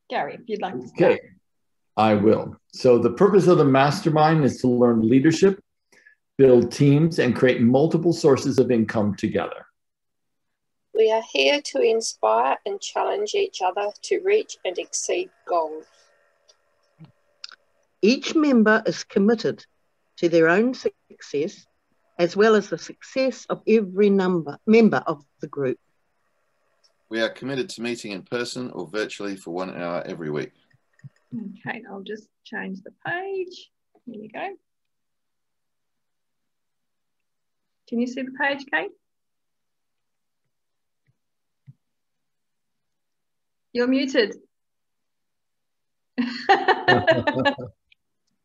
Gary, if you'd like to start. Okay, I will. So the purpose of the mastermind is to learn leadership, build teams, and create multiple sources of income together. We are here to inspire and challenge each other to reach and exceed goals. Each member is committed to their own success, as well as the success of every member of the group. We are committed to meeting in person or virtually for 1 hour every week. Okay, I'll just change the page. Here you go. Can you see the page, Kate? You're muted.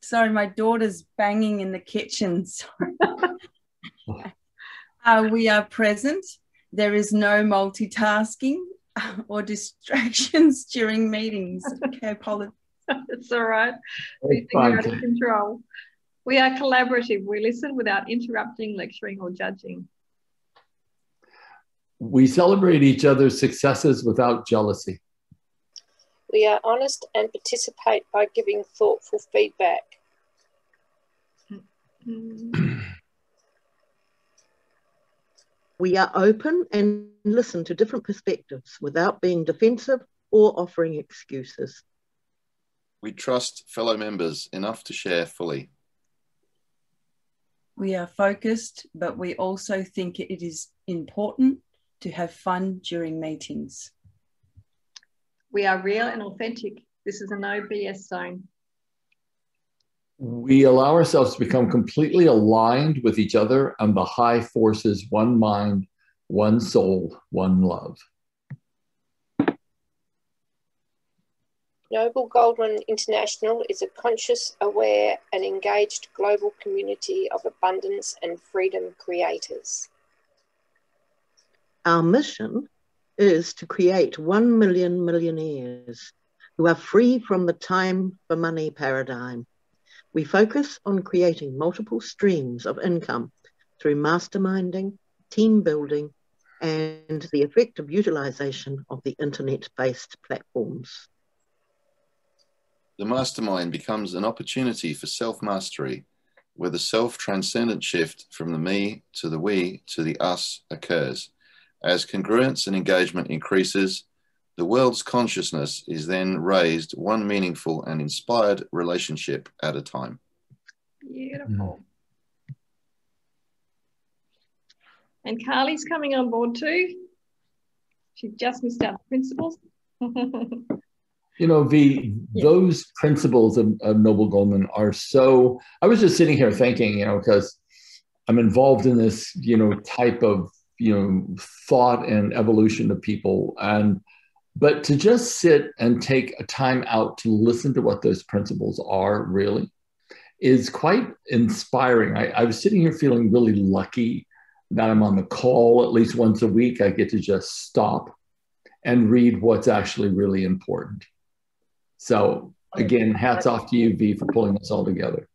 Sorry, my daughter's banging in the kitchen. Sorry. We are present. There is no multitasking or distractions during meetings. Okay, apologies. It's all right. We think we're under control. We are collaborative. We listen without interrupting, lecturing, or judging. We celebrate each other's successes without jealousy. We are honest and participate by giving thoughtful feedback. We are open and listen to different perspectives without being defensive or offering excuses. We trust fellow members enough to share fully. We are focused, but we also think it is important to have fun during meetings. We are real and authentic. This is a no BS zone. We allow ourselves to become completely aligned with each other and the high forces: one mind, one soul, one love. Noble Goldman International is a conscious, aware, and engaged global community of abundance and freedom creators. Our mission is to create 1 million millionaires who are free from the time for money paradigm. We focus on creating multiple streams of income through masterminding, team building, and the effective utilization of the internet-based platforms. The mastermind becomes an opportunity for self-mastery, where the self-transcendent shift from the me to the we to the us occurs. As congruence and engagement increases, the world's consciousness is then raised one meaningful and inspired relationship at a time. Beautiful. And Carly's coming on board too. She just missed out the principles. You know, those principles of Noble Goldman are so, I was just sitting here thinking, you know, because I'm involved in this, you know, type of, you know, thought and evolution of people. But to just sit and take a time out to listen to what those principles are really is quite inspiring. I was sitting here feeling really lucky that I'm on the call at least once a week. I get to just stop and read what's actually really important. So again, hats off to you, V, for pulling this all together.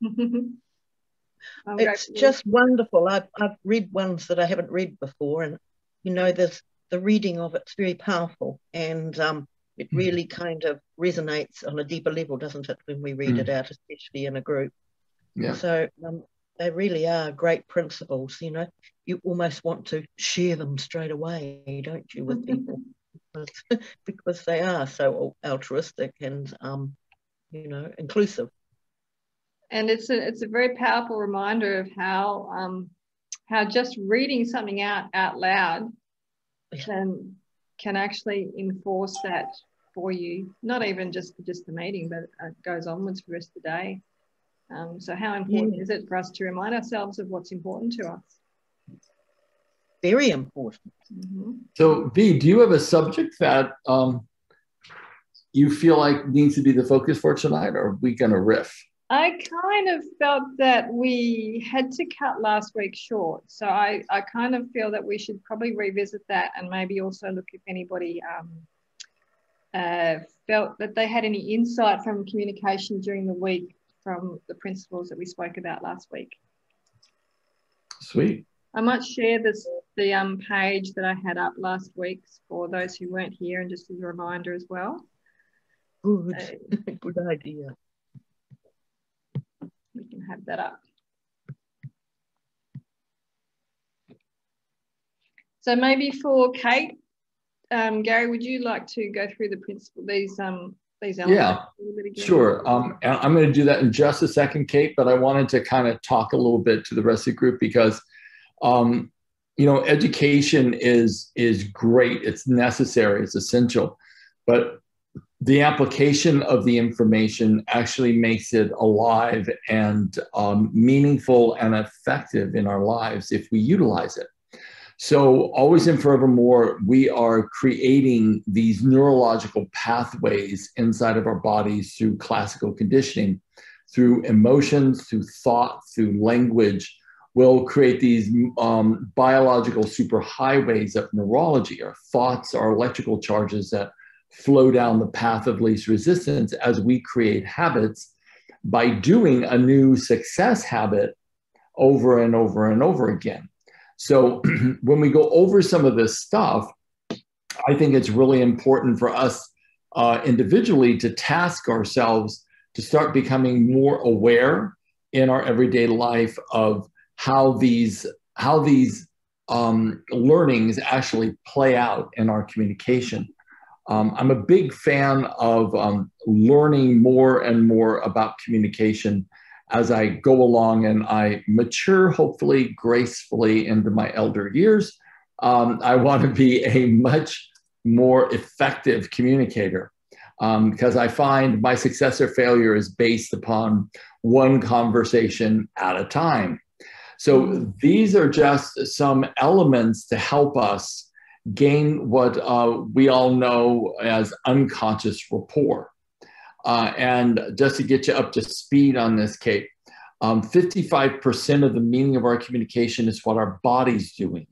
It's just wonderful. I've read ones that I haven't read before, and you know, there's the reading of it's very powerful, and it really kind of resonates on a deeper level, doesn't it, when we read it out, especially in a group. Yeah. So they really are great principles. You know, you almost want to share them straight away, don't you, with people, because they are so altruistic and you know, inclusive. And it's a very powerful reminder of how just reading something out loud can actually enforce that for you. Not even just the meeting, but it goes onwards for the rest of the day. So how important is it for us to remind ourselves of what's important to us? Very important. So V, do you have a subject that you feel like needs to be the focus for tonight, or are we going to riff? I kind of felt that we had to cut last week short. So I kind of feel that we should probably revisit that, and maybe also look if anybody felt that they had any insight from communication during the week from the principles that we spoke about last week. Sweet. I might share the page that I had up last week for those who weren't here, and just as a reminder as well. Good. Good idea. We can have that up. So maybe for Kate, Gary, would you like to go through the principle, these elements? Yeah, sure. I'm going to do that in just a second, Kate, but I wanted to kind of talk a little bit to the rest of the group because, you know, education is great. It's necessary. It's essential. But the application of the information actually makes it alive and meaningful and effective in our lives if we utilize it. So always and forevermore, we are creating these neurological pathways inside of our bodies through classical conditioning, through emotions, through thought, through language. We'll create these biological superhighways of neurology. Our thoughts are electrical charges that flow down the path of least resistance as we create habits by doing a new success habit over and over and over again. So when we go over some of this stuff, I think it's really important for us individually to task ourselves to start becoming more aware in our everyday life of how these learnings actually play out in our communication. I'm a big fan of learning more and more about communication as I go along and I mature, hopefully gracefully into my elder years. I want to be a much more effective communicator because I find my success or failure is based upon one conversation at a time. So these are just some elements to help us gain what we all know as unconscious rapport. And just to get you up to speed on this, Kate, 55% of the meaning of our communication is what our body's doing.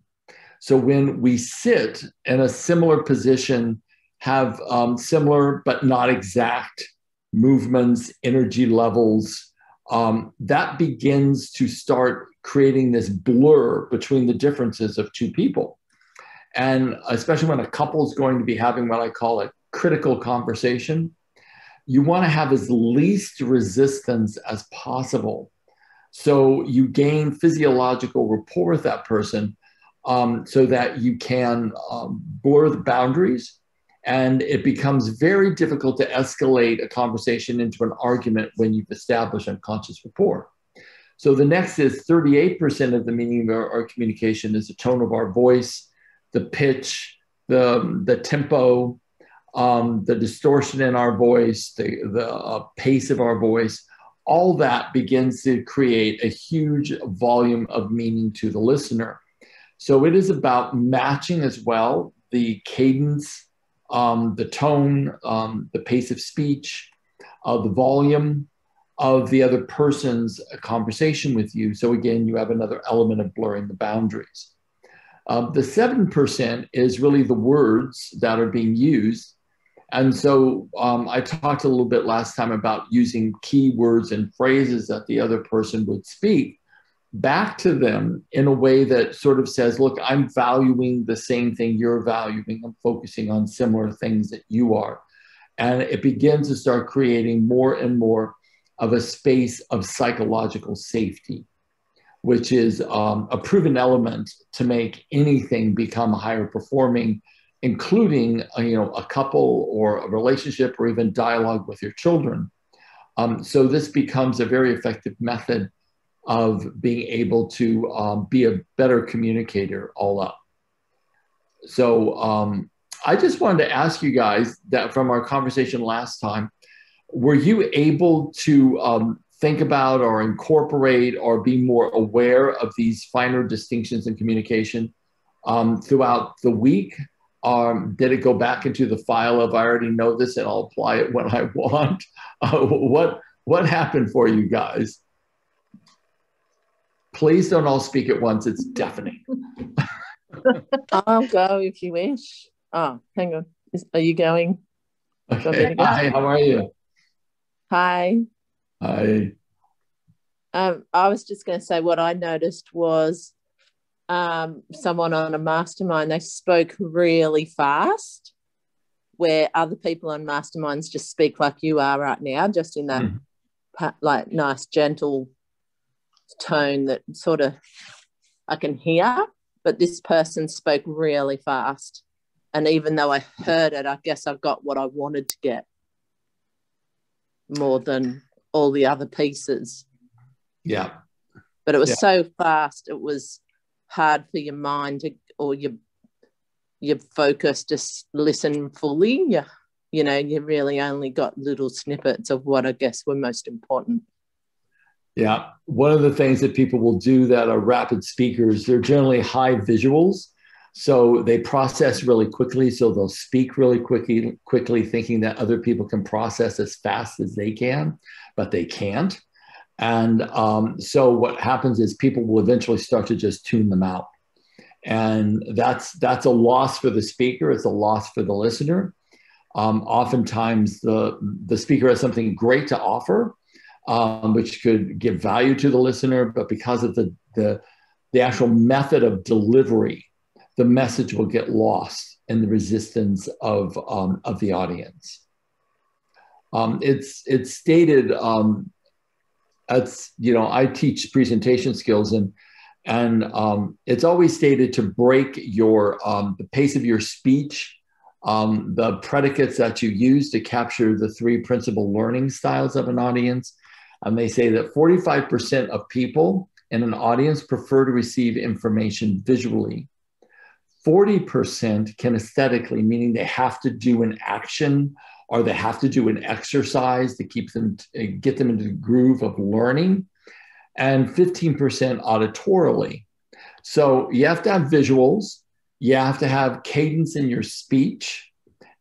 So when we sit in a similar position, have similar but not exact movements, energy levels, that begins to start creating this blur between the differences of two people. And especially when a couple is going to be having what I call a critical conversation, you want to have as least resistance as possible. So you gain physiological rapport with that person so that you can blur the boundaries. And it becomes very difficult to escalate a conversation into an argument when you've established unconscious rapport. So the next is 38% of the meaning of our communication is the tone of our voice, the pitch, the tempo, the distortion in our voice, the pace of our voice. All that begins to create a huge volume of meaning to the listener. So it is about matching as well the cadence, the tone, the pace of speech, the volume of the other person's conversation with you. So again, you have another element of blurring the boundaries. The 7% is really the words that are being used. And so I talked a little bit last time about using key words and phrases that the other person would speak back to them in a way that sort of says, look, I'm valuing the same thing you're valuing. I'm focusing on similar things that you are. And it begins to start creating more and more of a space of psychological safety, which is a proven element to make anything become higher performing, including a couple or a relationship or even dialogue with your children. So this becomes a very effective method of being able to be a better communicator all up. So I just wanted to ask you guys that from our conversation last time, were you able to think about or incorporate or be more aware of these finer distinctions in communication throughout the week? Did it go back into the file of I already know this and I'll apply it when I want? What happened for you guys? Please don't all speak at once. It's deafening. I'll go if you wish. Oh, hang on. Are you going? Okay. Hi, how are you? Hi. Hi. I was just going to say what I noticed was someone on a mastermind, they spoke really fast. where other people on masterminds just speak like you are right now, just in that like nice, gentle tone that sort of I can hear, but this person spoke really fast. And even though I heard it, I guess I got what I wanted to get more than all the other pieces. Yeah. But it was so fast, it was hard for your mind to, or your focus to listen fully. You know, you really only got little snippets of what I guess were most important. Yeah. One of the things that people will do that are rapid speakers, they're generally high visuals. So they process really quickly. So they'll speak really quickly, thinking that other people can process as fast as they can, but they can't. And so what happens is people will eventually start to just tune them out. And that's a loss for the speaker. It's a loss for the listener. Oftentimes the speaker has something great to offer, which could give value to the listener, but because of the actual method of delivery, the message will get lost in the resistance of the audience. It's stated, I teach presentation skills, and it's always stated to break the pace of your speech, the predicates that you use to capture the 3 principal learning styles of an audience. And they say that 45% of people in an audience prefer to receive information visually. 40% kinesthetically, meaning they have to do an action or they have to do an exercise to get them into the groove of learning, and 15% auditorily. So you have to have visuals, you have to have cadence in your speech,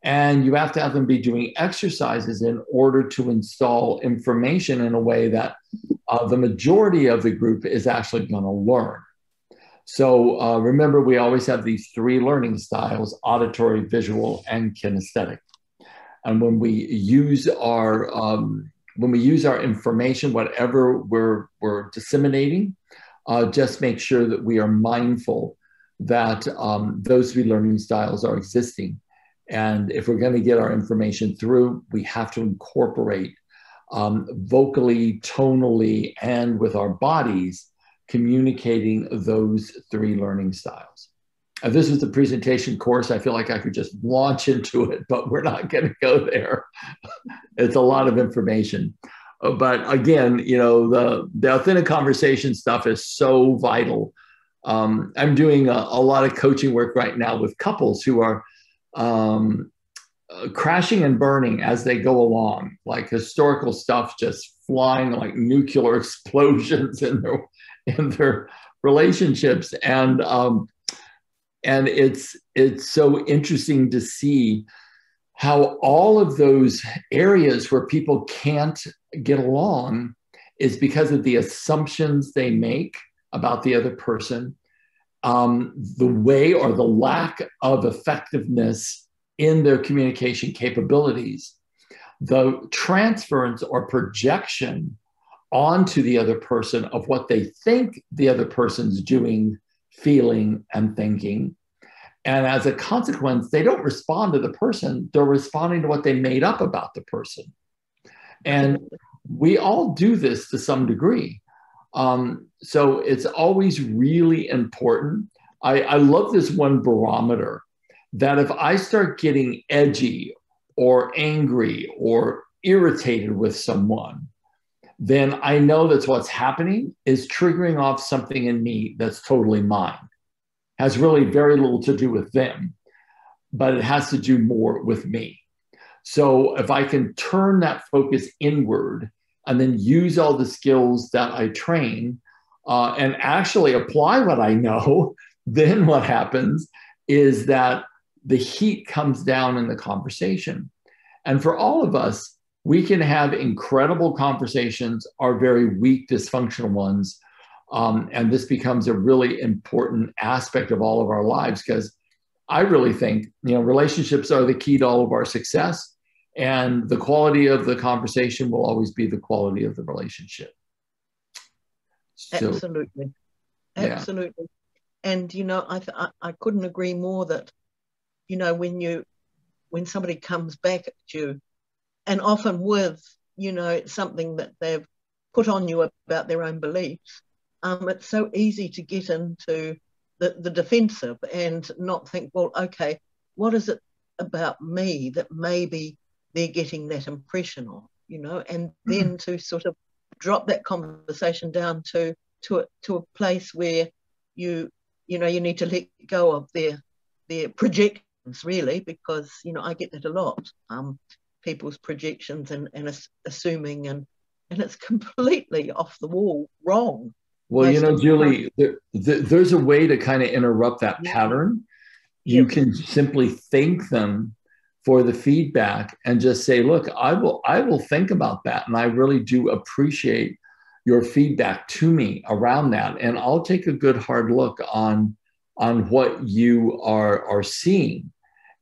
and you have to have them be doing exercises in order to install information in a way that the majority of the group is actually going to learn. So remember, we always have these 3 learning styles: auditory, visual, and kinesthetic. And when we use our information, whatever we're disseminating, just make sure that we are mindful that those 3 learning styles are existing. And if we're going to get our information through, we have to incorporate vocally, tonally, and with our bodies, communicating those 3 learning styles. This is the presentation course. I feel like I could just launch into it, but we're not going to go there. It's a lot of information. But again, the authentic conversation stuff is so vital. I'm doing a lot of coaching work right now with couples who are crashing and burning as they go along, like historical stuff just flying like nuclear explosions in their relationships. And it's so interesting to see how all of those areas where people can't get along is because of the assumptions they make about the other person, the way or the lack of effectiveness in their communication capabilities, the transference or projection onto the other person of what they think the other person's doing, feeling, and thinking. And as a consequence, they don't respond to the person, they're responding to what they made up about the person. And we all do this to some degree. So it's always really important. I love this one barometer that if I start getting edgy or angry or irritated with someone, then I know that's what's happening is triggering off something in me that's totally mine. Has really very little to do with them, but it has to do more with me. So if I can turn that focus inward and then use all the skills that I train and actually apply what I know, then what happens is that the heat comes down in the conversation. And for all of us, we can have incredible conversations or very weak, dysfunctional ones. And this becomes a really important aspect of all of our lives, because I really think, relationships are the key to all of our success, and the quality of the conversation will always be the quality of the relationship. So, absolutely. Absolutely. Yeah. And, I couldn't agree more that, when when somebody comes back at you, and often with, you know, something that they've put on you about their own beliefs, it's so easy to get into the defensive and not think, well, okay, what is it about me that maybe they're getting that impression of, you know, and then to sort of drop that conversation down to a place where you know, you need to let go of their projections, really, because, you know, I get that a lot, people's projections and assuming, and it's completely off the wall wrong. Well, you know, Julie, there's a way to kind of interrupt that pattern. You can simply thank them for the feedback and just say, look, I will think about that. And I really do appreciate your feedback to me around that. And I'll take a good hard look on what you are seeing.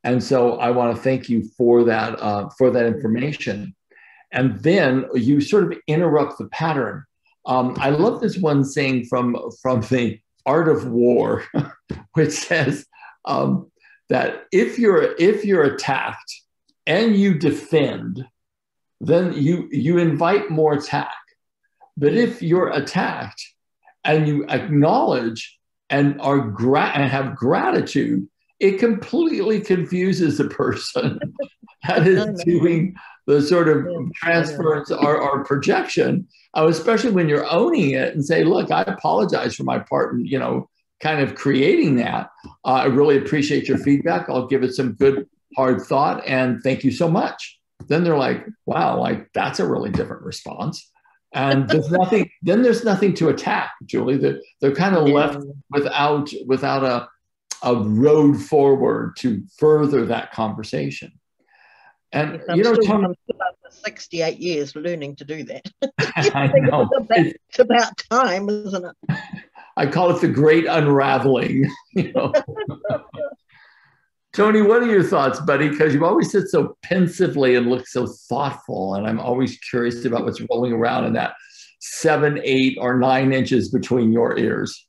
And so I want to thank you for that information. And then you sort of interrupt the pattern. I love this one saying from the Art of War, which says that if you're attacked and you defend, then you invite more attack. But if you're attacked and you acknowledge and have gratitude, it completely confuses the person that is doing the sort of transference or projection, especially when you're owning it and say, look, I apologize for my part in, you know, kind of creating that. I really appreciate your feedback. I'll give it some good hard thought and thank you so much. Then they're like, wow, like that's a really different response. And there's nothing to attack, Julie. They're kind of left without a road forward to further that conversation. And yes, you know, Tony, I'm still after 68 years learning to do that. I know. It's about time, isn't it? I call it the great unraveling. You know. Tony, what are your thoughts, buddy? Because you always sit so pensively and look so thoughtful, and I'm always curious about what's rolling around in that 7, 8, or 9 inches between your ears.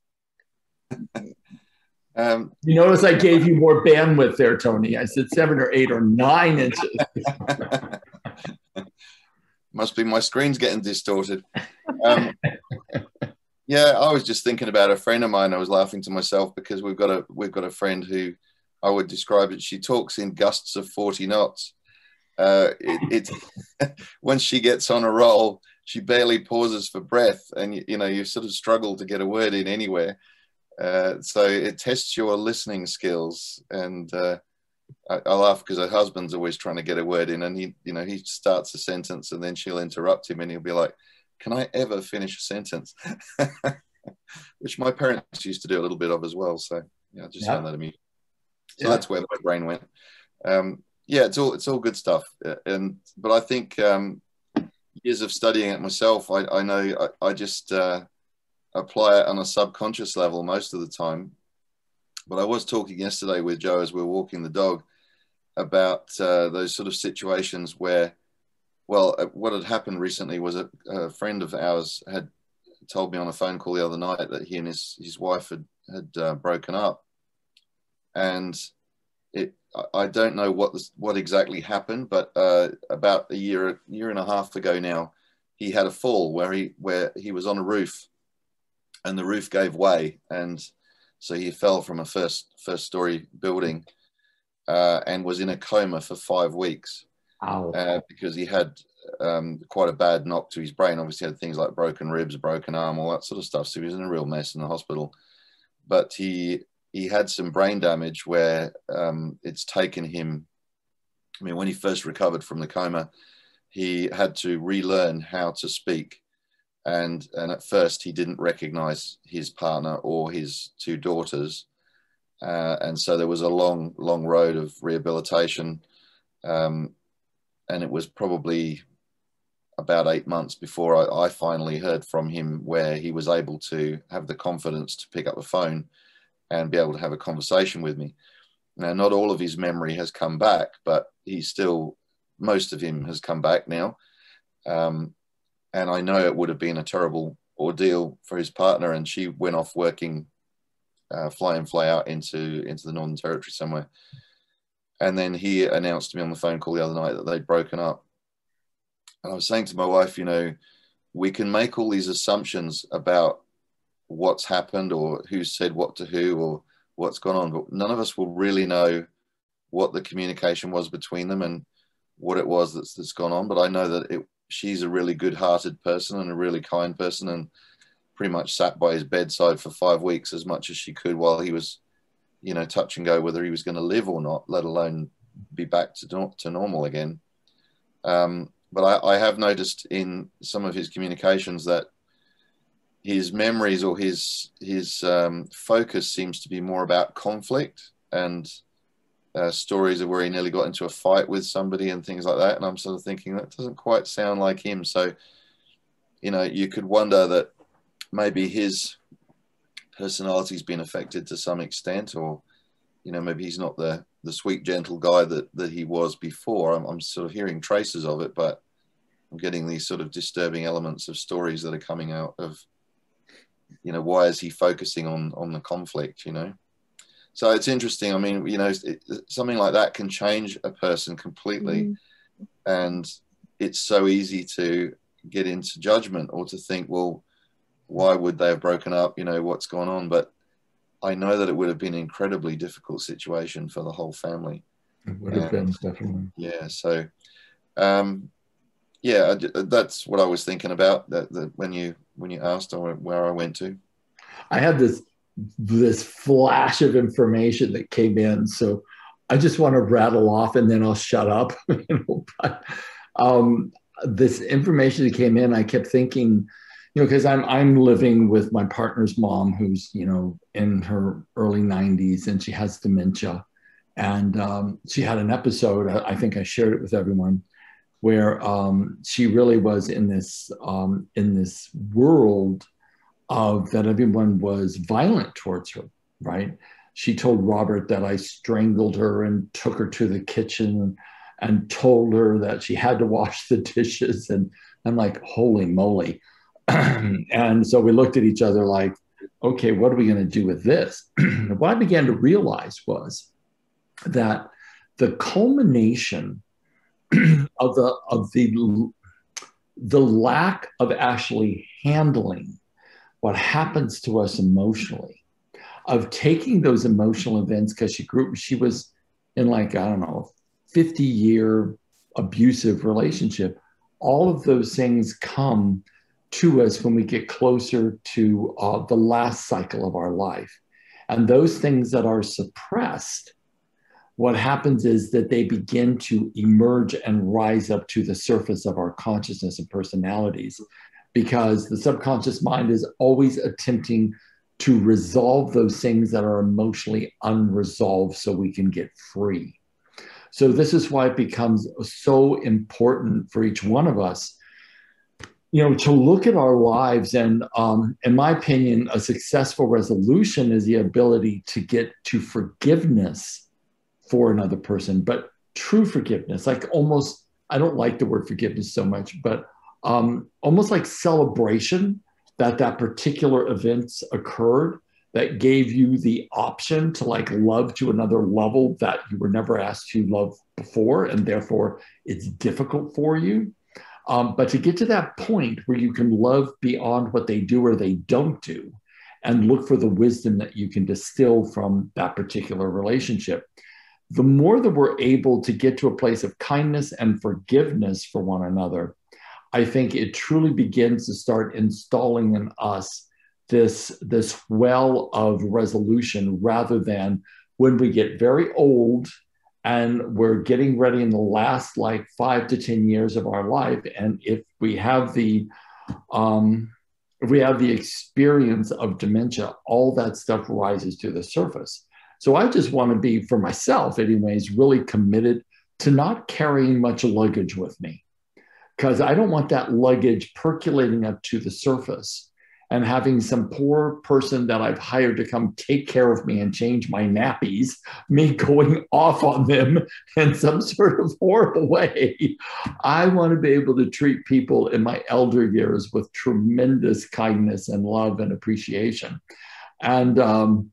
You notice I gave you more bandwidth there, Tony. I said 7 or 8 or 9 inches. Must be my screen's getting distorted. Yeah, I was just thinking about a friend of mine. I was laughing to myself because we've got a friend who I would describe it. She talks in gusts of 40 knots. Once she gets on a roll, she barely pauses for breath, and you know you sort of struggle to get a word in anywhere. So it tests your listening skills, and I laugh because her husband's always trying to get a word in, and he starts a sentence and then she'll interrupt him and he'll be like, can I ever finish a sentence? Which my parents used to do a little bit of as well. So yeah, I just found that amusing. So that's where my brain went. Yeah, it's all good stuff. But I think years of studying it myself, I know I just apply it on a subconscious level most of the time. But I was talking yesterday with Joe as we were walking the dog about those sort of situations where, well, what had happened recently was a friend of ours had told me on a phone call the other night that he and his wife had broken up. And I don't know what exactly happened, but about a year and a half ago now, he had a fall where he was on a roof, and the roof gave way, and so he fell from a first story building, and was in a coma for 5 weeks. Because he had quite a bad knock to his brain. Obviously, had things like broken ribs, broken arm, all that sort of stuff. So he was in a real mess in the hospital. But he had some brain damage where it's taken him. I mean, when he first recovered from the coma, he had to relearn how to speak. And at first, he didn't recognize his partner or his 2 daughters. And so there was a long road of rehabilitation. And it was probably about 8 months before I finally heard from him, where he was able to have the confidence to pick up the phone and be able to have a conversation with me. Now, not all of his memory has come back, but most of him has come back now. And I know it would have been a terrible ordeal for his partner, and she went off working, fly in, fly out into the Northern Territory somewhere. And then he announced to me on the phone call the other night that they'd broken up. And I was saying to my wife, you know, we can make all these assumptions about what's happened or who said what to who or what's gone on, but none of us will really know what the communication was between them and what it was that's gone on. But I know that she's a really good-hearted person and a really kind person, and pretty much sat by his bedside for 5 weeks as much as she could while he was, you know, touch and go whether he was going to live or not, let alone be back to normal again. But I have noticed in some of his communications that his memories or his focus seems to be more about conflict and stories of where he nearly got into a fight with somebody and things like that. And I'm sort of thinking that doesn't quite sound like him. So, you know, you could wonder that maybe his personality's been affected to some extent, or, you know, maybe he's not the sweet, gentle guy that he was before. I'm sort of hearing traces of it, but I'm getting these sort of disturbing elements of stories that are coming out of, you know, why is he focusing on the conflict, you know? So it's interesting. I mean, you know, something like that can change a person completely. And it's so easy to get into judgment or to think, well, why would they have broken up? You know, what's going on? But I know that it would have been an incredibly difficult situation for the whole family. It would have been, definitely. Yeah. So, yeah, that's what I was thinking about that when you asked where I went to. I had this flash of information that came in, so I just want to rattle off and then I'll shut up. You know, but this information that came in, I kept thinking, you know, because I'm living with my partner's mom, who's, you know, in her early 90s, and she has dementia, and she had an episode. I think I shared it with everyone, where she really was in this world of that everyone was violent towards her, right? She told Robert that I strangled her and took her to the kitchen and told her that she had to wash the dishes. And I'm like, holy moly. And so we looked at each other like, okay, what are we going to do with this? What I began to realize was that the culmination of the lack of actually handling what happens to us emotionally, of taking those emotional events, because she was in, like, I don't know, 50-year abusive relationship. All of those things come to us when we get closer to the last cycle of our life. And those things that are suppressed, what happens is that they begin to emerge and rise up to the surface of our consciousness and personalities, because the subconscious mind is always attempting to resolve those things that are emotionally unresolved so we can get free. So this is why it becomes so important for each one of us, you know, to look at our lives. And in my opinion, a successful resolution is the ability to get to forgiveness for another person, but true forgiveness, like almost, I don't like the word forgiveness so much, but almost like celebration that particular events occurred that gave you the option to, like, love to another level that you were never asked to love before, and therefore it's difficult for you. But to get to that point where you can love beyond what they do or they don't do, and look for the wisdom that you can distill from that particular relationship, the more that we're able to get to a place of kindness and forgiveness for one another, I think it truly begins to start installing in us this well of resolution, rather than when we get very old and we're getting ready in the last, like, 5 to 10 years of our life. And if we have the experience of dementia, all that stuff rises to the surface. So I just want to be, for myself anyways, really committed to not carrying much luggage with me, because I don't want that luggage percolating up to the surface and having some poor person that I've hired to come take care of me and change my nappies, me going off on them in some sort of horrible way. I want to be able to treat people in my elder years with tremendous kindness and love and appreciation. And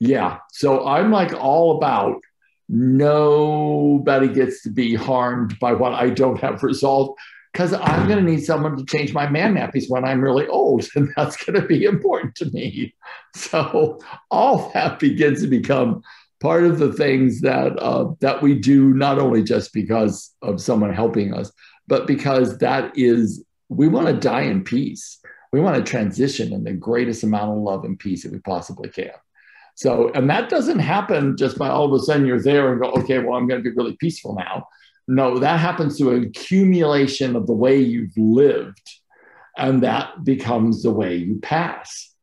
yeah, so I'm, like, all about nobody gets to be harmed by what I don't have resolved, because I'm going to need someone to change my man nappies when I'm really old, and that's going to be important to me. So all that begins to become part of the things that that we do, not only just because of someone helping us, but because that is, we want to die in peace. We want to transition in the greatest amount of love and peace that we possibly can. So, and that doesn't happen just by all of a sudden you're there and go, okay, well, I'm going to be really peaceful now. No, that happens through an accumulation of the way you've lived, and that becomes the way you pass.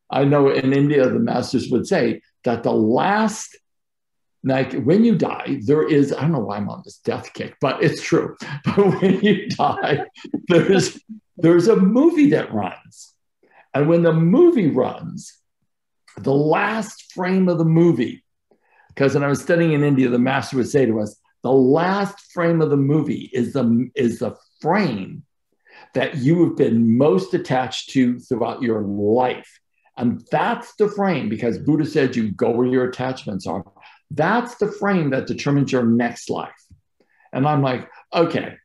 I know in India, the masters would say that the last, like when you die, there is, I don't know why I'm on this death kick, but it's true. But when you die, there's a movie that runs. And when the movie runs, the last frame of the movie, because when I was studying in India, the master would say to us, the last frame of the movie is the frame that you have been most attached to throughout your life. And that's the frame, because Buddha said you go where your attachments are. That's the frame that determines your next life. And I'm like, okay,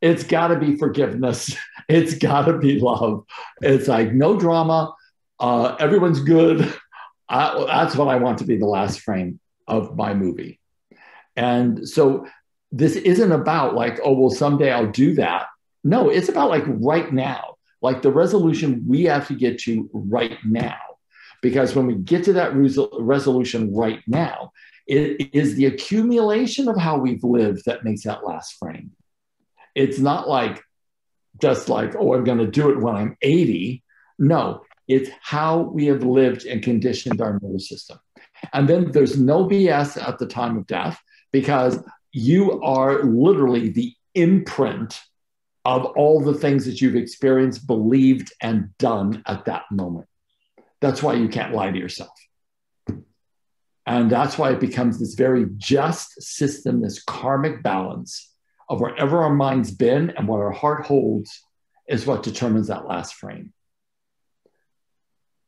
it's got to be forgiveness. It's got to be love. It's like no drama. Everyone's good. That's what I want to be the last frame of my movie. And so this isn't about like, oh, well, someday I'll do that. No, it's about like right now, like the resolution we have to get to right now. Because when we get to that resolution right now, it is the accumulation of how we've lived that makes that last frame. It's not like just like, oh, I'm going to do it when I'm 80. No, it's how we have lived and conditioned our nervous system. And then there's no BS at the time of death, because you are literally the imprint of all the things that you've experienced, believed, and done at that moment. That's why you can't lie to yourself. And that's why it becomes this very just system, this karmic balance of wherever our mind's been and what our heart holds is what determines that last frame.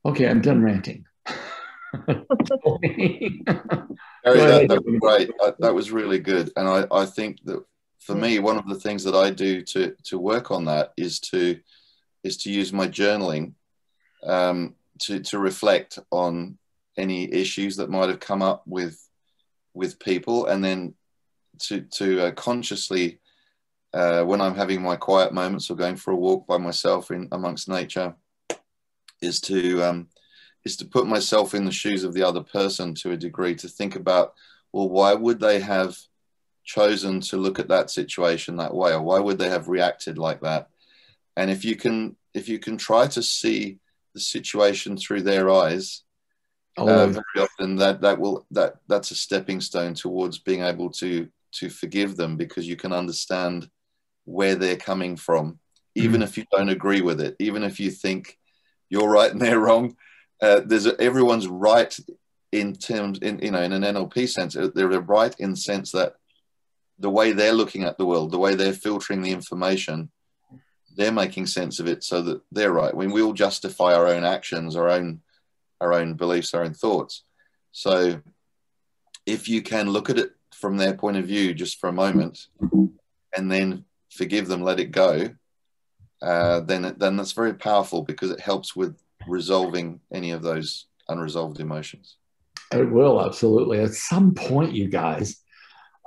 Okay, I'm done ranting. Gary, that was great. That was really good. And I think that for me, one of the things that I do to work on that is to use my journaling to reflect on any issues that might have come up with people, and then to consciously, when I'm having my quiet moments or going for a walk by myself in amongst nature, is to put myself in the shoes of the other person to a degree, to think about, well, why would they have chosen to look at that situation that way, or why would they have reacted like that? And if you can try to see the situation through their eyes, very often that's a stepping stone towards being able to forgive them, because you can understand where they're coming from, even if you don't agree with it, even if you think you're right and they're wrong. Everyone's right in terms in an NLP sense. They're right in the sense that the way they're looking at the world, the way they're filtering the information, they're making sense of it so that they're right. When we all justify our own actions, our own beliefs, our own thoughts. So if you can look at it from their point of view just for a moment, and then forgive them, let it go, then that's very powerful, because it helps with resolving any of those unresolved emotions. It will, absolutely. At some point, you guys,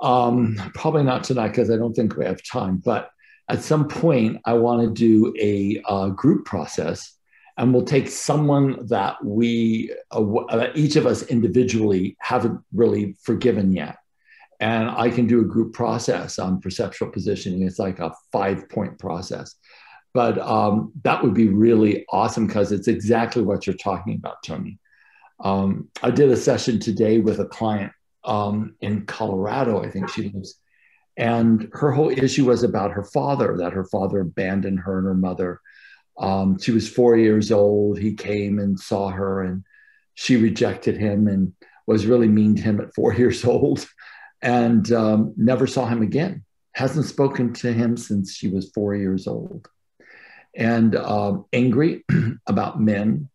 probably not tonight because I don't think we have time, but at some point I want to do a group process, and we'll take someone that each of us individually haven't really forgiven yet. And I can do a group process on perceptual positioning. It's like a 5-point process. But that would be really awesome, because it's exactly what you're talking about, Tony. I did a session today with a client in Colorado, I think she lives. And her whole issue was about her father, that her father abandoned her and her mother. She was 4 years old. He came and saw her, and she rejected him and was really mean to him at 4 years old, and never saw him again. Hasn't spoken to him since she was 4 years old. And angry about men,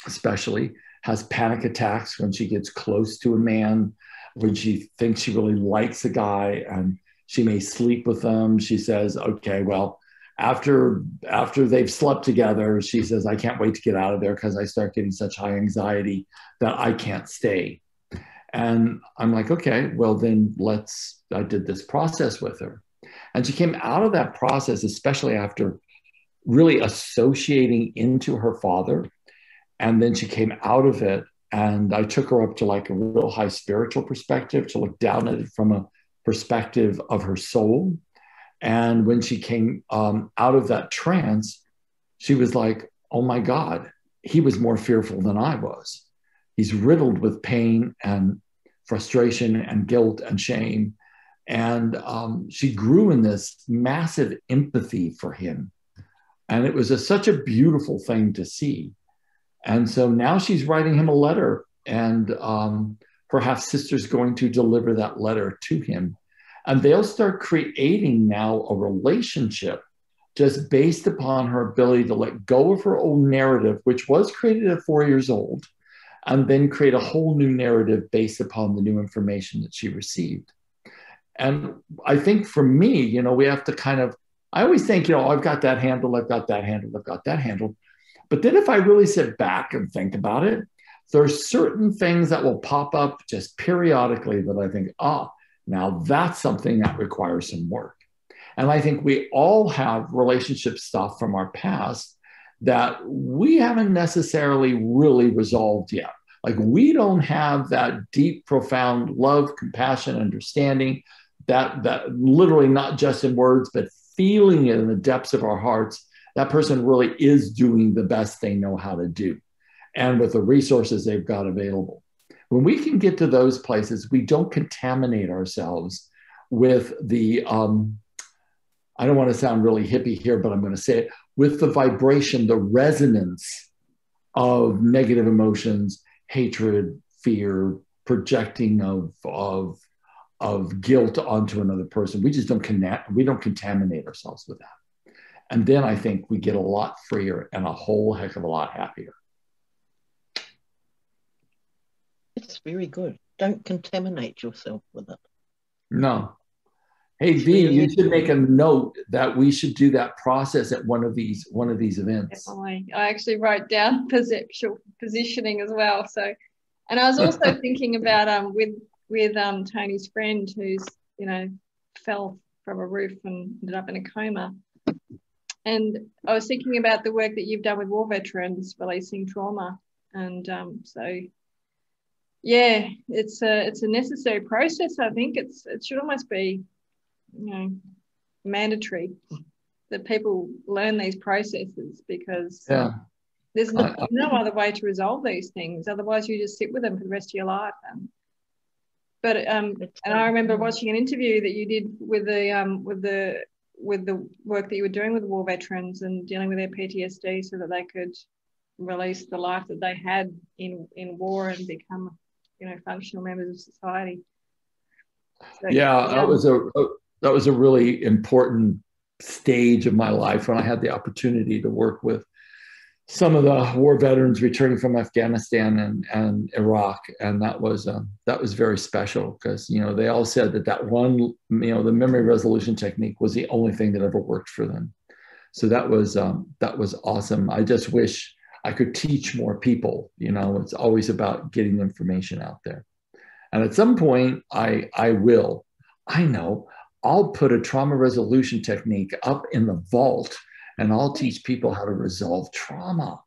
especially, has panic attacks when she gets close to a man, when she thinks she really likes a guy and she may sleep with them, she says, okay, well, after they've slept together, she says, I can't wait to get out of there because I start getting such high anxiety that I can't stay. And I'm like, okay, well then I did this process with her. And she came out of that process, especially after really associating into her father. And then she came out of it, and I took her up to like a real high spiritual perspective to look down at it from a perspective of her soul. And when she came out of that trance, she was like, oh my God, he was more fearful than I was. He's riddled with pain and frustration and guilt and shame. And she grew in this massive empathy for him. And it was such a beautiful thing to see. And so now she's writing him a letter, and her half sister's going to deliver that letter to him. And they'll start creating now a relationship just based upon her ability to let go of her old narrative, which was created at 4 years old, and then create a whole new narrative based upon the new information that she received. And I think for me, we have to I always think, I've got that handled, I've got that handled, I've got that handled. But then if I really sit back and think about it, there's certain things that will pop up just periodically that I think, now that's something that requires some work. And I think we all have relationship stuff from our past that we haven't necessarily really resolved yet. Like we don't have that deep, profound love, compassion, understanding, that literally not just in words, but feeling it in the depths of our hearts. That person really is doing the best they know how to do, and with the resources they've got available. When we can get to those places, we don't contaminate ourselves with the, I don't want to sound really hippie here, but I'm going to say it, with the vibration, the resonance of negative emotions, hatred, fear, projecting of guilt onto another person. We just don't contaminate ourselves with that. And then I think we get a lot freer and a whole heck of a lot happier. It's very good. Don't contaminate yourself with it. No. Hey, V, you should make a note that we should do that process at one of these events. Definitely. I actually wrote down perceptual positioning as well. So, and I was also thinking about with Tony's friend who's fell from a roof and ended up in a coma. And I was thinking about the work that you've done with war veterans, releasing trauma, and so. Yeah, it's a necessary process. I think it should almost be, mandatory that people learn these processes, because there's no other way to resolve these things. Otherwise, you just sit with them for the rest of your life. And I remember watching an interview that you did with the work that you were doing with the war veterans and dealing with their PTSD, so that they could release the life that they had in war and become functional members of society. So, that was a really important stage of my life when I had the opportunity to work with some of the war veterans returning from Afghanistan and Iraq, and that was very special, because they all said that one the memory resolution technique was the only thing that ever worked for them. So that was awesome. I just wish I could teach more people. It's always about getting information out there. And at some point, I will. I know I'll put a trauma resolution technique up in the vault, and I'll teach people how to resolve trauma.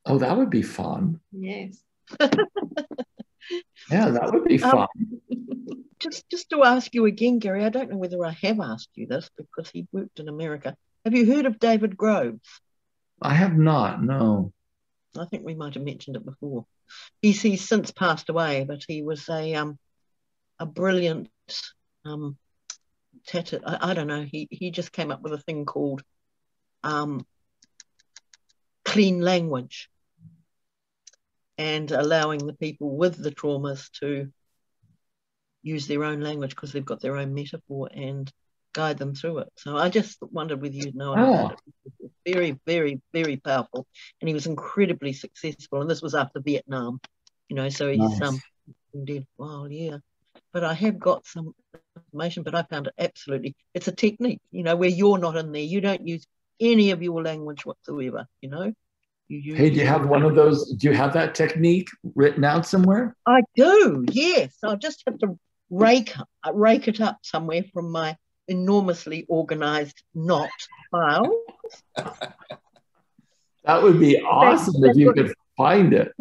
Oh, that would be fun. Yes. Yeah, that would be fun. Just to ask you again, Gary, I don't know whether I have asked you this because he worked in America. Have you heard of David Groves? I have not, no. I think we might have mentioned it before. He's since passed away, but he was a brilliant I don't know. He just came up with a thing called clean language, and allowing the people with the traumas to use their own language because they've got their own metaphor and guide them through it. So I just wondered whether you'd know about it. It was very, very, very powerful, and he was incredibly successful. And this was after Vietnam, so he's nice. Indeed. Wow, yeah. but I have got some information, but I found it absolutely, it's a technique, you know, where you're not in there. You don't use any of your language whatsoever, you know. Hey, do you have one of those? Do you have that technique written out somewhere? I do, yes. I'll just have to rake it up somewhere from my enormously organized not file. That would be awesome if you could find it.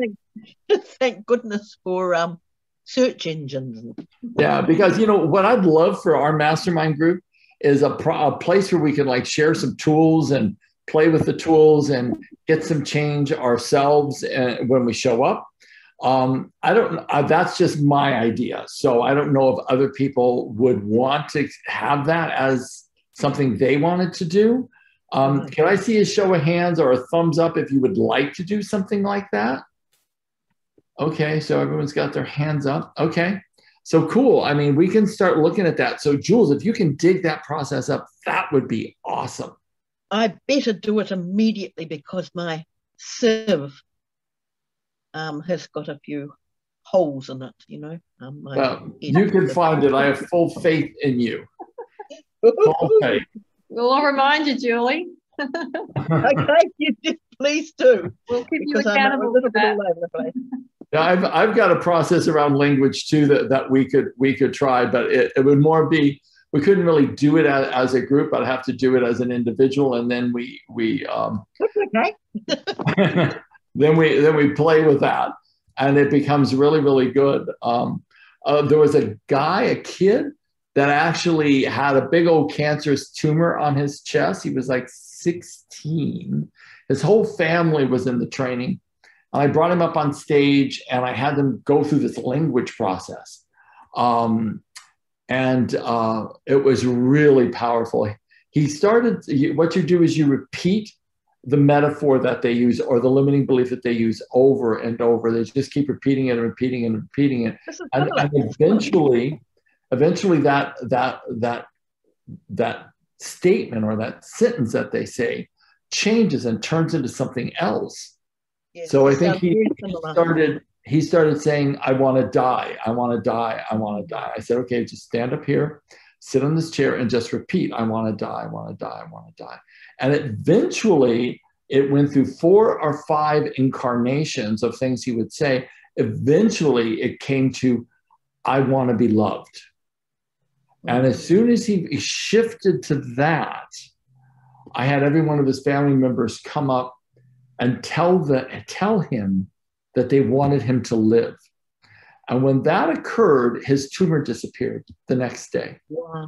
Thank goodness for search engines. Yeah, because you know what I'd love for our mastermind group is a place where we can like share some tools and play with the tools and get some change ourselves when we show up. I don't. That's just my idea. So I don't know if other people would want to have that as something they wanted to do. Can I see a show of hands or a thumbs up if you would like to do something like that? Okay, so everyone's got their hands up. Okay, so cool. I mean, we can start looking at that. So Jules, if you can dig that process up, that would be awesome. I better do it immediately because my sieve has got a few holes in it, you know. Well, you can find it. I have full faith in you. Full faith. We'll all remind you, Julie. Okay, you just please do. We'll keep you Because accountable I'm a little for bit that. all over the place. Yeah, I've got a process around language too that we could try, but it would more be, we couldn't really do it as a group. I'd have to do it as an individual, and then we That's okay. then we play with that, and it becomes really, really good. There was a kid that actually had a big old cancerous tumor on his chest. He was like 16. His whole family was in the training. And I brought him up on stage and I had them go through this language process. It was really powerful. He started, what you do is you repeat the metaphor that they use or the limiting belief that they use over and over. They just keep repeating it and repeating and repeating it. And eventually that statement or that sentence that they say changes and turns into something else. Yes, so I think he started saying, I want to die. I want to die. I want to die. I said, okay, just stand up here, sit on this chair and just repeat, I want to die. I want to die. I want to die. And eventually it went through 4 or 5 incarnations of things he would say. Eventually it came to, I want to be loved. And as soon as he shifted to that, I had every one of his family members come up and tell him that they wanted him to live. And when that occurred, his tumor disappeared the next day. Wow.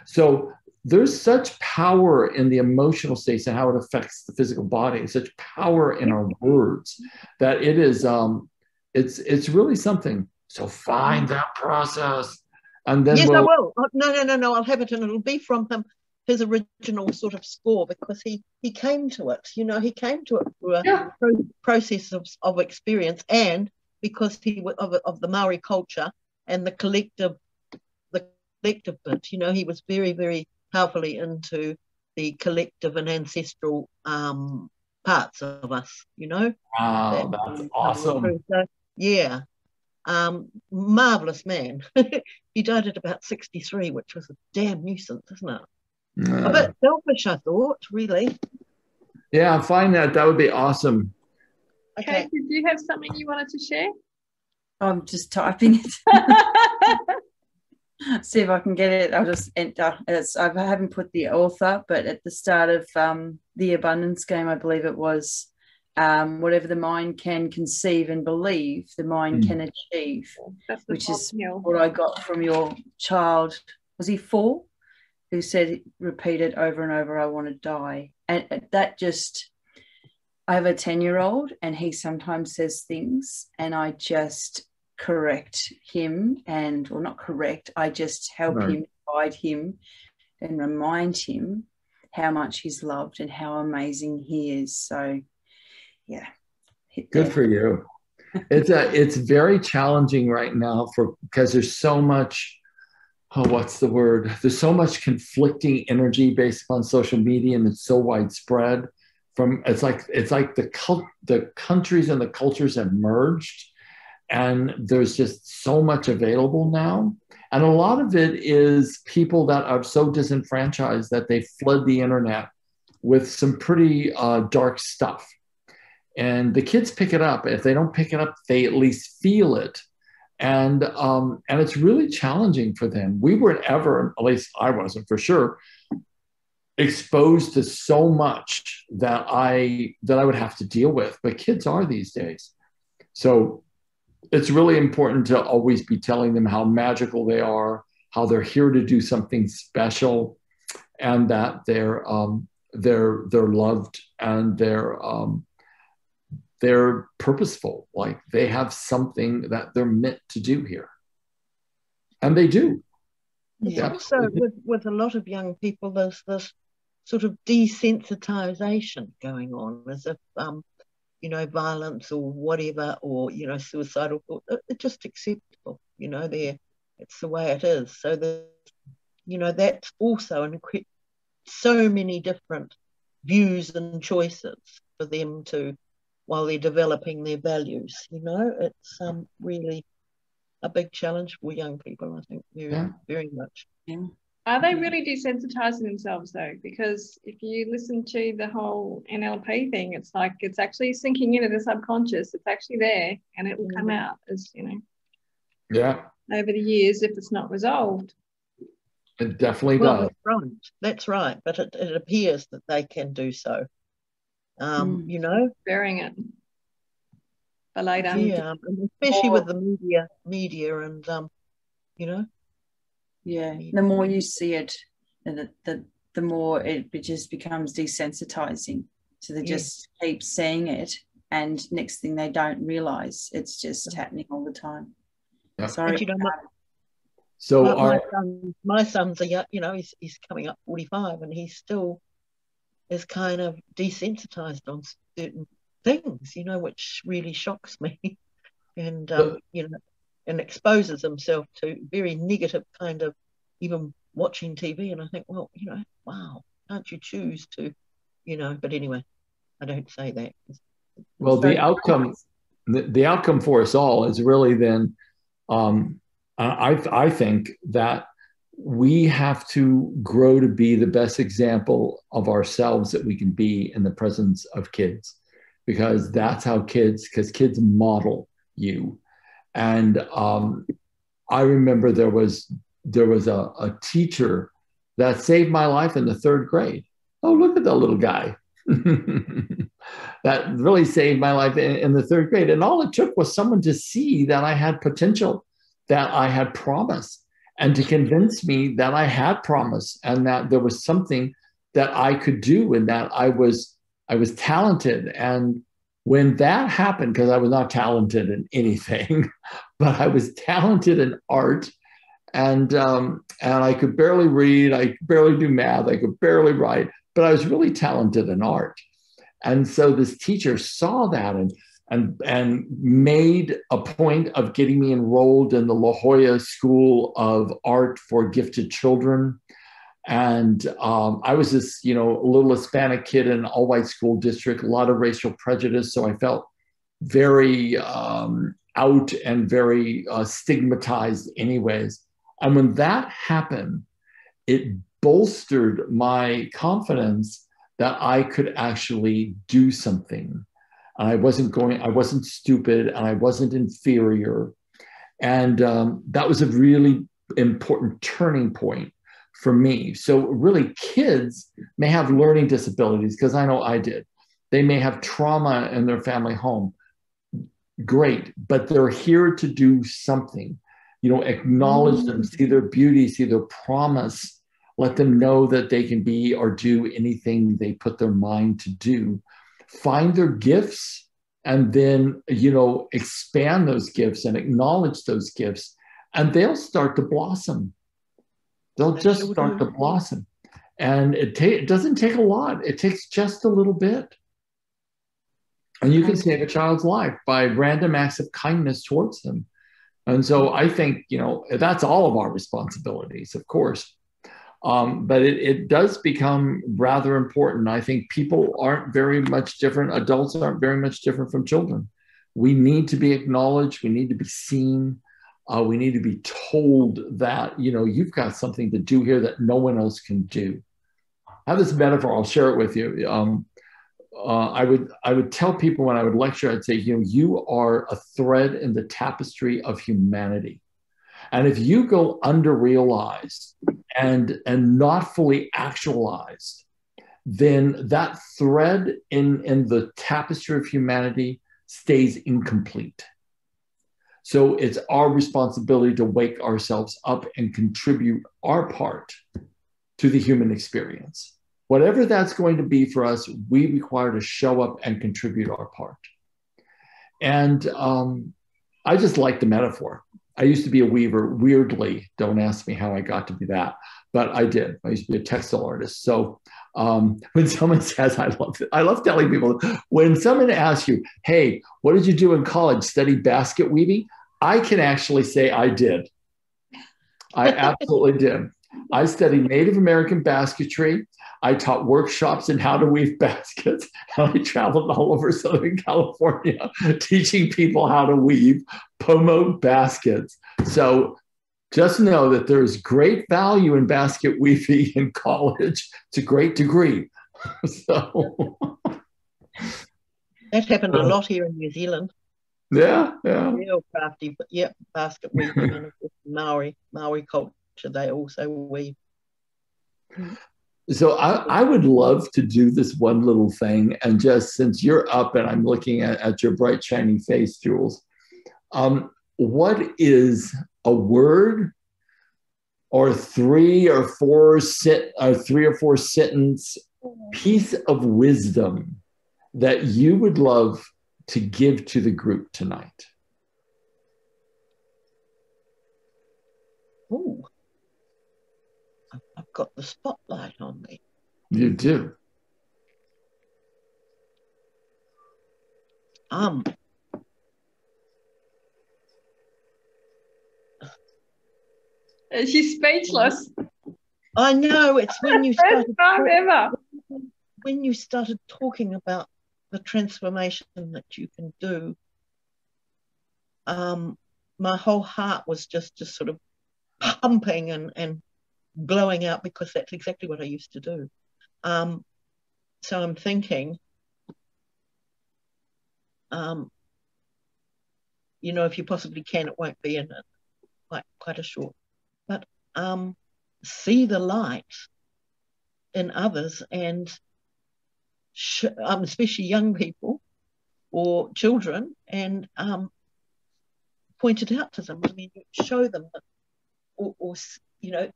So there's such power in the emotional states and how it affects the physical body, such power in our words that it is, it's really something. So find that process. And then yes, I will. No. I'll have it, and it'll be from his original sort of score because he came to it. You know, he came to it through a process of experience, and because he of the Maori culture and the collective bit. You know, he was very, very powerfully into the collective and ancestral parts of us. You know. Wow, that's awesome. So, yeah. Marvelous man. He died at about 63, which was a damn nuisance, isn't it? A bit selfish, I thought, really. Yeah, find that would be awesome. Okay, did you have something you wanted to share? I'm just typing it. See if I can get it. I'll just enter. I haven't put the author, but at the start of the abundance game, I believe it was, whatever the mind can conceive and believe, the mind can achieve, which is what I got from your child. Was he 4? Who said, repeated over and over, I want to die. And that just, I have a 10-year-old and he sometimes says things and I just correct him or not correct, I just help him, guide him and remind him how much he's loved and how amazing he is. So yeah. Good for you. It's very challenging right now because there's so much, what's the word? There's so much conflicting energy based upon social media, and it's so widespread. It's like the countries and the cultures have merged, And there's just so much available now. And a lot of it is people that are so disenfranchised that they flood the internet with some pretty dark stuff. And the kids pick it up. If they don't pick it up, they at least feel it. And it's really challenging for them. We weren't ever, at least I wasn't for sure, exposed to so much that I would have to deal with. But kids are these days. So it's really important to always be telling them how magical they are, how they're here to do something special, and that they're loved and they're purposeful. Like they have something that they're meant to do here, and they do. Yeah. Also, with a lot of young people, there's this sort of desensitization going on, as if you know, violence or whatever, or, you know, suicidal thought, it's just acceptable, you know, it's the way it is. So there's, you know, that's also so many different views and choices for them to, while they're developing their values, you know, it's really a big challenge for young people, I think, very much. Yeah. Are they really desensitizing themselves though? Because if you listen to the whole NLP thing, it's like it's actually sinking into the subconscious. It's actually there, and it will come out as, you know, over the years if it's not resolved. It definitely does. That's right. But it appears that they can do so. You know, bearing it for later. Yeah, especially with the media, and you know. Yeah, the more you see it, the more it just becomes desensitizing. So they just keep seeing it, and next thing they don't realize it's just happening all the time. Yeah. Sorry. You know, so my son's you know, he's coming up 45, and he still is kind of desensitized on certain things, you know, which really shocks me, and you know, and exposes himself to very negative kind of, even watching TV. And I think, well, you know, wow, can't you choose to, you know? But anyway, I don't say that. Well, the outcome for us all is really then, I think that we have to grow to be the best example of ourselves that we can be in the presence of kids, because that's how kids model you. And I remember there was a teacher that saved my life in the 3rd grade. Oh, look at that little guy. That really saved my life in the 3rd grade. And all it took was someone to see that I had potential, that I had promise, and to convince me that I had promise, and that there was something that I could do, and that I was talented. And when that happened, because I was not talented in anything, but I was talented in art, and I could barely read, I could barely do math, I could barely write, but I was really talented in art. And so this teacher saw that and made a point of getting me enrolled in the La Jolla School of Art for Gifted Children. And I was this, you know, little Hispanic kid in an all-white school district, a lot of racial prejudice. So I felt very out and very stigmatized anyways. And when that happened, it bolstered my confidence that I could actually do something. And I wasn't stupid, and I wasn't inferior. And that was a really important turning point for me. So really, kids may have learning disabilities, because I know I did. They may have trauma in their family home. Great, but they're here to do something. You know, acknowledge them, see their beauty, see their promise, let them know that they can be or do anything they put their mind to do. Find their gifts, and then, you know, expand those gifts and acknowledge those gifts, and they'll start to blossom. They'll just start to blossom. And it doesn't take a lot. It takes just a little bit. And you can save a child's life by random acts of kindness towards them. And so I think, you know, that's all of our responsibilities, of course. But it does become rather important. I think people aren't very much different. Adults aren't very much different from children. We need to be acknowledged. We need to be seen. We need to be told that, you know, you've got something to do here that no one else can do. I have this metaphor. I'll share it with you. I would tell people when I would lecture, I'd say, you know, you are a thread in the tapestry of humanity. And if you go under-realized and not fully actualized, then that thread in the tapestry of humanity stays incomplete. So it's our responsibility to wake ourselves up and contribute our part to the human experience. Whatever that's going to be for us, we require to show up and contribute our part. And I just like the metaphor. I used to be a weaver, weirdly. Don't ask me how I got to be that, but I did. I used to be a textile artist. So when someone says, I love telling people, when someone asks you, hey, what did you do in college? Study basket weaving? I can actually say I did. I absolutely did. I studied Native American basketry. I taught workshops in how to weave baskets. And I traveled all over Southern California teaching people how to weave pomo baskets. So just know that there's great value in basket weaving in college. It's a great degree. So that happened a lot here in New Zealand. Yeah. Real crafty, but yeah, basket weaving and of course Maori culture, they also weave. So I would love to do this one little thing, and just since you're up and I'm looking at your bright shiny face, Jules, what is a word or three or four sentence piece of wisdom that you would love to give to the group tonight? Oh, I've got the spotlight on me. You do. She's speechless. I know, it's when you started when you started talking about the transformation that you can do. My whole heart was just sort of pumping and glowing out, because that's exactly what I used to do. So I'm thinking, you know, if you possibly can, it won't be in quite a short, but see the light in others, and especially young people or children, and point it out to them. I mean, show them that, or you know,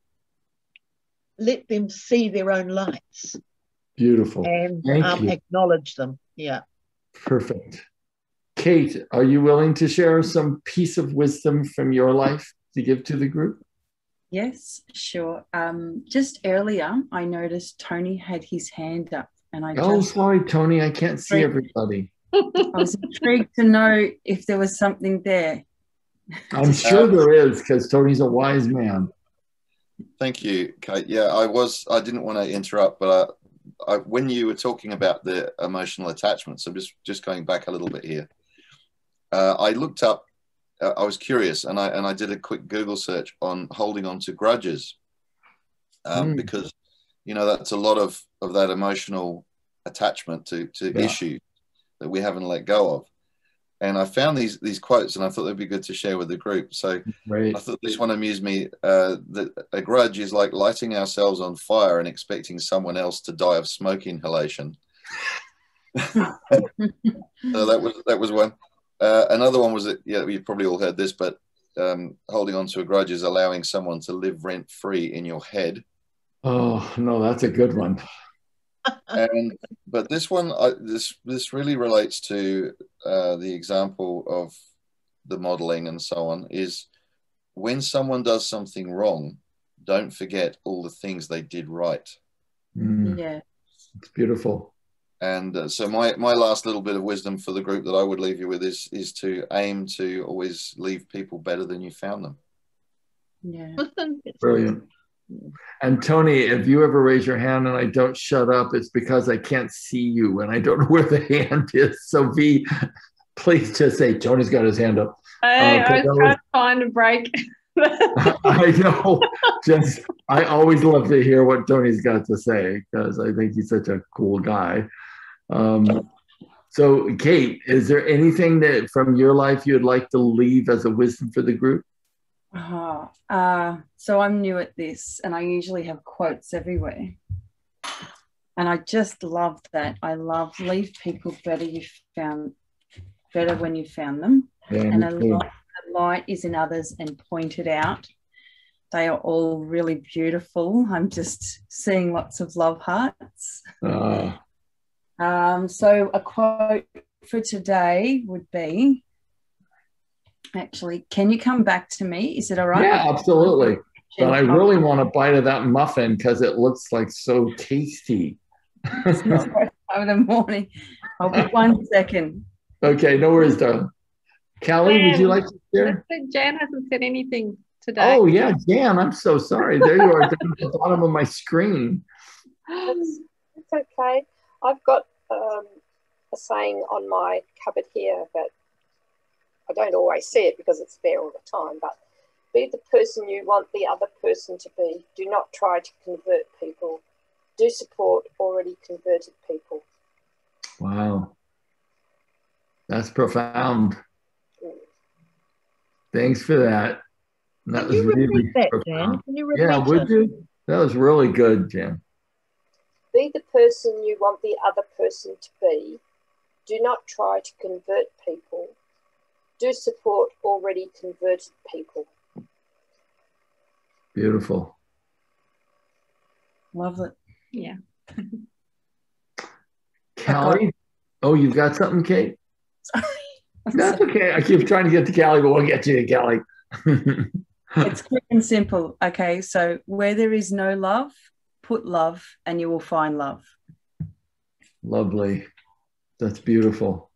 let them see their own lights. Beautiful. And Thank you. Acknowledge them. Yeah. Perfect. Kate, are you willing to share some piece of wisdom from your life to give to the group? Yes, sure. Just earlier, I noticed Tony had his hand up, and sorry, Tony, I can't see everybody. I was intrigued to know if there was something there. I'm sure there is, because Tony's a wise man. Thank you, Kate. Yeah, I didn't want to interrupt, but when you were talking about the emotional attachments, I'm just going back a little bit here. I looked up, I was curious, and I did a quick Google search on holding on to grudges, because, you know, that's a lot of that emotional attachment to issues that we haven't let go of. And I found these quotes, and I thought they'd be good to share with the group. So I thought this one amused me, that a grudge is like lighting ourselves on fire and expecting someone else to die of smoke inhalation. So that was one. Another one was that, yeah, you've probably all heard this, but holding on to a grudge is allowing someone to live rent-free in your head. Oh, no, that's a good one. But this one, this really relates to the example of the modeling and so on, is when someone does something wrong, don't forget all the things they did right. Yeah, it's beautiful. And so my last little bit of wisdom for the group that I would leave you with is to aim to always leave people better than you found them. Yeah. Brilliant. And Tony, if you ever raise your hand and I don't shut up, it's because I can't see you and I don't know where the hand is. So V, please just say Tony's got his hand up. I was trying to find a break. I know. I always love to hear what Tony's got to say because I think he's such a cool guy. So, Kate, is there anything that from your life you'd like to leave as a wisdom for the group? So I'm new at this, and I usually have quotes everywhere. And I just love that. I love leave people better when you found them. Yeah, and a light is in others and point it out. They are all really beautiful. I'm just seeing lots of love hearts. So a quote for today would be, actually, can you come back to me? Is it all right? Yeah, absolutely. But I really want a bite of that muffin because it looks like so tasty. It's time of the morning. I'll be 1 second. Okay, no worries, darling. Callie, would you like to share? Jan hasn't said anything today. Oh, yeah, Jan, I'm so sorry. There you are down at the bottom of my screen. It's okay. I've got a saying on my cupboard here that I don't always see it because it's there all the time, but be the person you want the other person to be. Do not try to convert people. Do support already converted people. Wow. That's profound. Thanks for that. That was really profound. Jan? Can you repeat Yeah, would you? That was really good, Jan. Be the person you want the other person to be. Do not try to convert people. Do support already converted people. Beautiful. Love it. Yeah. Callie? Oh, you've got something, Kate? Sorry. That's okay. I keep trying to get to Callie, but we'll get you to Callie. It's quick and simple. Okay, so where there is no love, put love and you will find love. Lovely. That's beautiful.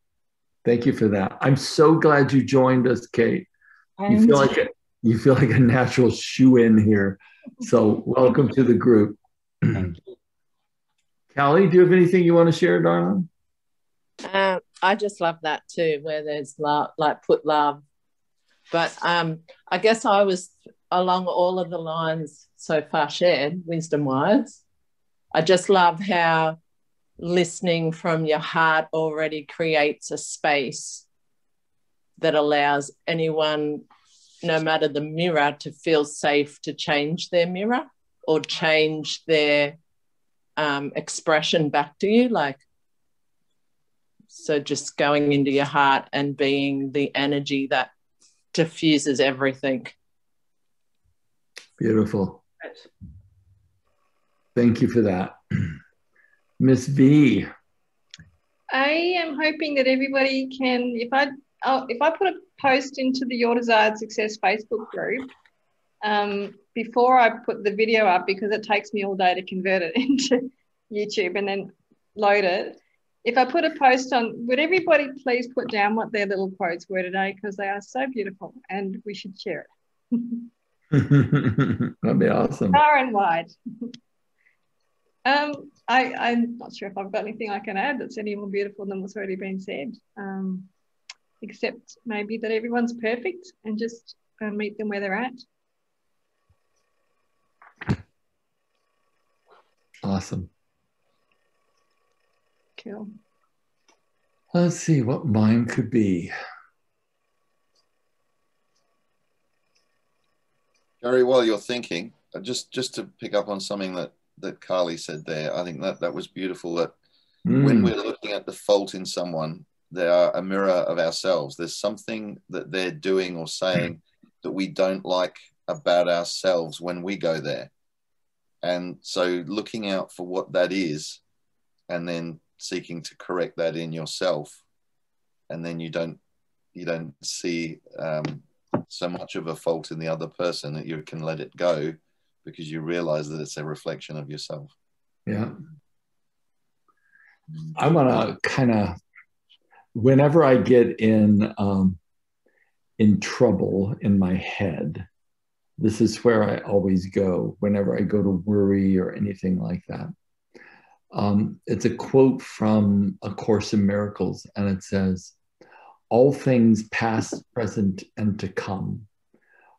Thank you for that. I'm so glad you joined us, Kate. You feel like a natural shoe-in here. So welcome to the group. Thank you. Callie, do you have anything you want to share, darling? I just love that too, where there's love, like put love. But I guess I was along all of the lines so far shared, wisdom-wise. I just love how listening from your heart already creates a space that allows anyone, no matter the mirror, to feel safe to change their mirror or change their expression back to you. So just going into your heart and being the energy that diffuses everything. Beautiful. Thank you for that. Miss V. I am hoping that everybody can, if I put a post into the Your Desired Success Facebook group, before I put the video up, because it takes me all day to convert it into YouTube and then load it. If I put a post on, would everybody please put down what their little quotes were today, because they are so beautiful and we should share it. That'd be awesome. Far and wide. I'm not sure if I've got anything I can add that's any more beautiful than what's already been said, except maybe that everyone's perfect and just meet them where they're at. Awesome. Cool. Let's see what mine could be. Gary, while you're thinking, just to pick up on something that Carly said there, I think that was beautiful, that when we're looking at the fault in someone, they are a mirror of ourselves. There's something that they're doing or saying that we don't like about ourselves when we go there. And so looking out for what that is and then seeking to correct that in yourself, and then you don't see so much of a fault in the other person, that you can let it go because you realize that it's a reflection of yourself. Yeah. I want to kind of, whenever I get in trouble in my head, this is where I always go whenever I go to worry or anything like that. It's a quote from A Course in Miracles, and it says, all things past, present, and to come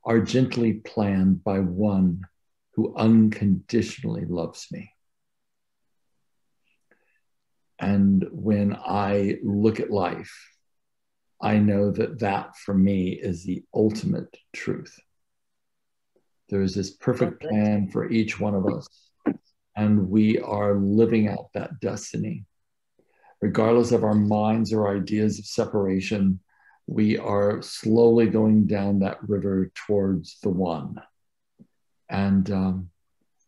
are gently planned by one who unconditionally loves me. And when I look at life, I know that that for me is the ultimate truth. There is this perfect plan for each one of us, and we are living out that destiny. Regardless of our minds or ideas of separation, we are slowly going down that river towards the one. And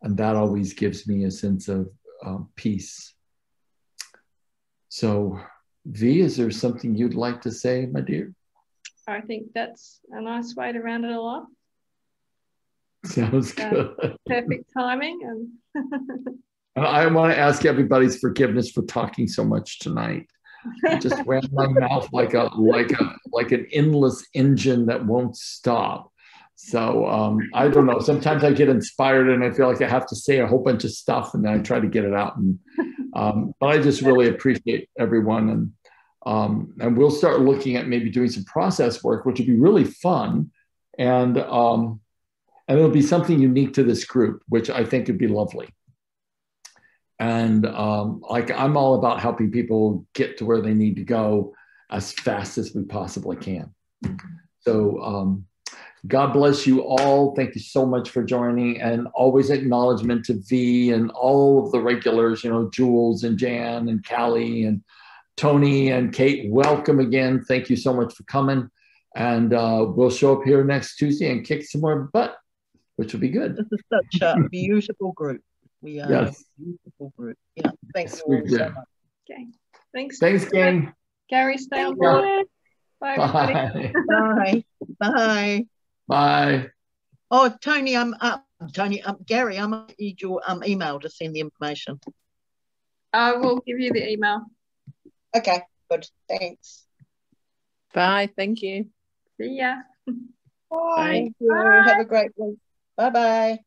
that always gives me a sense of peace. So, V, is there something you'd like to say, my dear? I think that's a nice way to round it all up. Sounds good. Perfect timing. And I want to ask everybody's forgiveness for talking so much tonight. I just ran my mouth like an endless engine that won't stop. So I don't know. Sometimes I get inspired and I feel like I have to say a whole bunch of stuff, and then I try to get it out. And but I just really appreciate everyone, and we'll start looking at maybe doing some process work, which would be really fun, and it'll be something unique to this group, which I think would be lovely. And like I'm all about helping people get to where they need to go as fast as we possibly can. So God bless you all. Thank you so much for joining, and always acknowledgement to V and all of the regulars, you know, Jules and Jan and Callie and Tony and Kate. Welcome again. Thank you so much for coming. And we'll show up here next Tuesday and kick some more butt, which will be good. This is such a beautiful group. We are a beautiful group. Yeah, thanks you all so much. Okay, thanks. Thanks, gang. Gary, stay on board. Bye, everybody. Bye. Bye. Bye. Oh, Tony, Gary, I might need your email to send the information. I will give you the email. Okay, good. Thanks. Bye. Thank you. See ya. Bye. Thank you. Bye. Have a great week. Bye-bye.